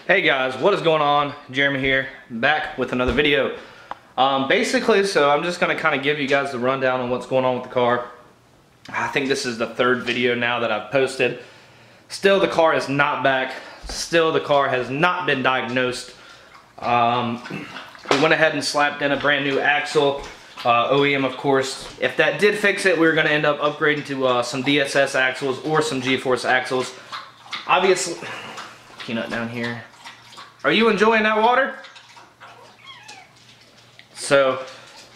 Hey guys, what is going on? Jeremy here, back with another video. Basically, so I'm just going to kind of give you guys the rundown on what's going on with the car. I think this is the third video now that I've posted. Still, the car is not back. Still, the car has not been diagnosed. We went ahead and slapped in a brand new axle. OEM, of course. If that did fix it, we were going to end up upgrading to some DSS axles or some G-force axles. Obviously, Peanut down here. Are you enjoying that water? So,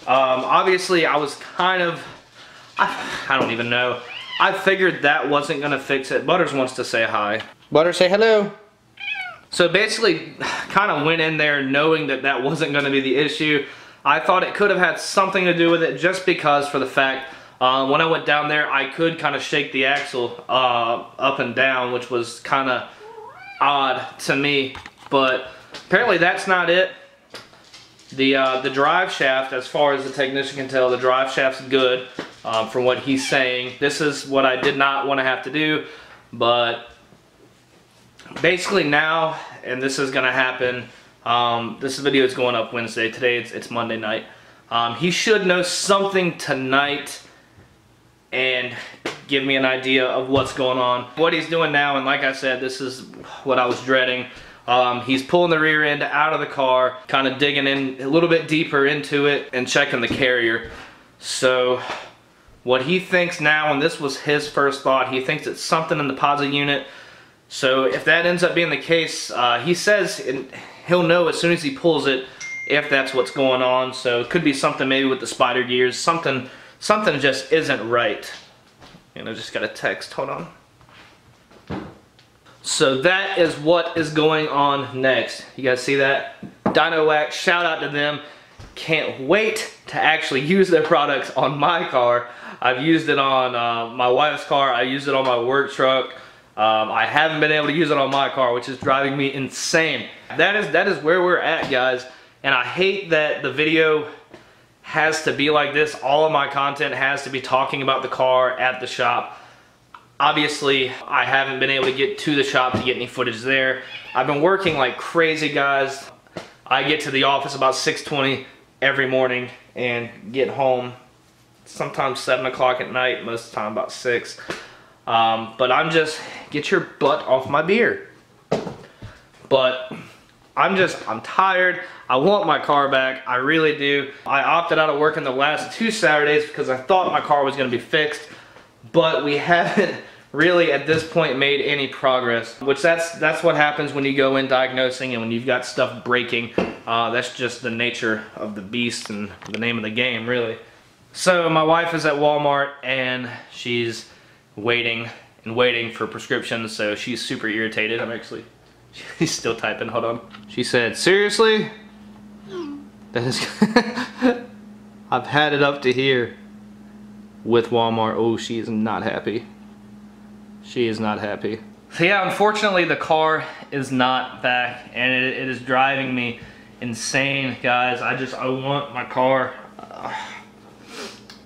obviously, I was kind of, I don't even know. I figured that wasn't going to fix it. Butters wants to say hi. Butter, say hello. So basically, kind of went in there knowing that that wasn't going to be the issue. I thought it could have had something to do with it just because for the fact when I went down there I could kind of shake the axle up and down, which was kind of odd to me, but apparently that's not it. The drive shaft, as far as the technician can tell, the drive shaft's good from what he's saying. This is what I did not want to have to do, but basically now, and this is going to happen. This video is going up Wednesday. Today it's Monday night. He should know something tonight and give me an idea of what's going on. What he's doing now, and like I said, this is what I was dreading. He's pulling the rear end out of the car, kind of digging in a little bit deeper into it and checking the carrier. So what he thinks now, and this was his first thought, he thinks it's something in the posi unit. So if that ends up being the case, he says he'll know as soon as he pulls it if that's what's going on. So it could be something maybe with the spider gears. Something just isn't right. And I just got a text. Hold on. So that is what is going on next. You guys see that? Dyno Wax, shout out to them. Can't wait to actually use their products on my car. I've used it on my wife's car. I used it on my work truck. I haven't been able to use it on my car, which is driving me insane. That is where we're at, guys. And I hate that the video has to be like this. All of my content has to be talking about the car at the shop. Obviously, I haven't been able to get to the shop to get any footage there. I've been working like crazy, guys. I get to the office about 6:20 every morning and get home sometimes 7 o'clock at night, most of the time about 6. But I'm just, get your butt off my beer. But I'm tired. I want my car back. I really do. I opted out of working the last 2 Saturdays because I thought my car was going to be fixed. But we haven't really at this point made any progress. Which that's what happens when you go in diagnosing and when you've got stuff breaking. That's just the nature of the beast and the name of the game, really. So my wife is at Walmart and she's waiting and waiting for prescriptions, so she's super irritated. She's still typing, hold on. She said, seriously? That is, I've had it up to here with Walmart. Oh, she is not happy. She is not happy. So yeah, unfortunately the car is not back and it is driving me insane, guys. I want my car.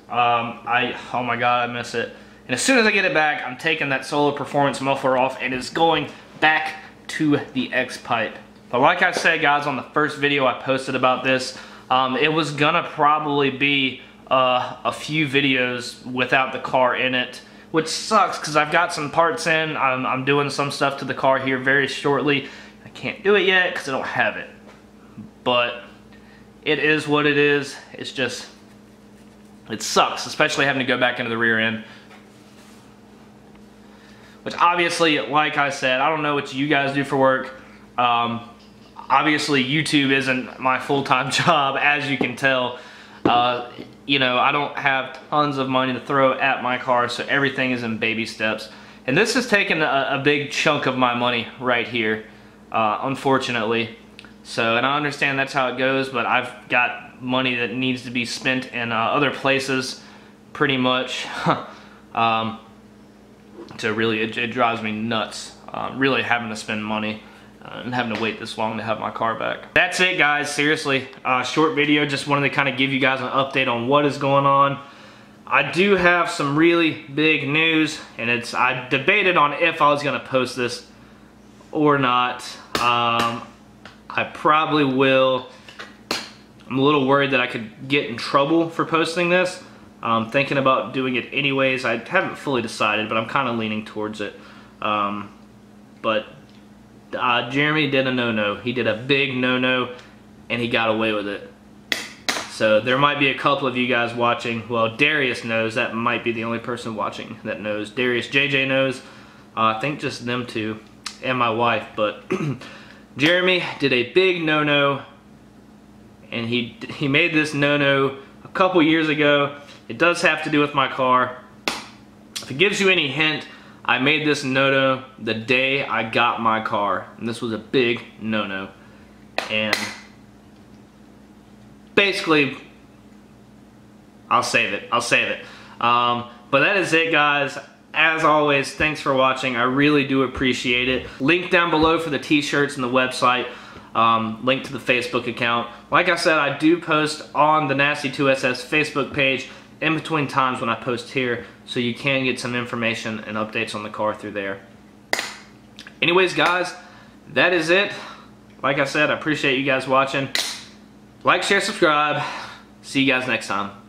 Oh my God, I miss it. And as soon as I get it back, I'm taking that Solo Performance muffler off and it's going back to the X-Pipe. But like I said, guys, on the first video I posted about this, it was gonna probably be a few videos without the car in it, which sucks because I've got some parts in. I'm doing some stuff to the car here very shortly. I can't do it yet because I don't have it. But it is what it is. It's just, it sucks, especially having to go back into the rear end. Which obviously, like I said, I don't know what you guys do for work. Obviously, YouTube isn't my full-time job, as you can tell. You know, I don't have tons of money to throw at my car, so everything is in baby steps. And this has taken a big chunk of my money right here, unfortunately. So, and I understand that's how it goes, but I've got money that needs to be spent in other places, pretty much. So really, it drives me nuts, really having to spend money and having to wait this long to have my car back. That's it, guys. Seriously, short video. Just wanted to kind of give you guys an update on what is going on. I do have some really big news, and I debated on if I was going to post this or not. I probably will. I'm a little worried that I could get in trouble for posting this. I'm thinking about doing it anyways. I haven't fully decided, but I'm kind of leaning towards it. But Jeremy did a no-no. He did a big no-no, and he got away with it. So there might be a couple of you guys watching. Well, Darius knows. That might be the only person watching that knows. Darius, JJ knows. I think just them two and my wife. But Jeremy did a big no-no, and he made this no-no a couple years ago. It does have to do with my car. If it gives you any hint, I made this no-no the day I got my car, and this was a big no-no. And basically, I'll save it. But that is it, guys. As always, thanks for watching. I really do appreciate it. Link down below for the t-shirts and the website. Link to the Facebook account. Like I said, I do post on the Nasty2SS Facebook page in between times when I post here, so you can get some information and updates on the car through there. Anyways, guys, that is it. Like I said, I appreciate you guys watching. Like, share, subscribe. See you guys next time.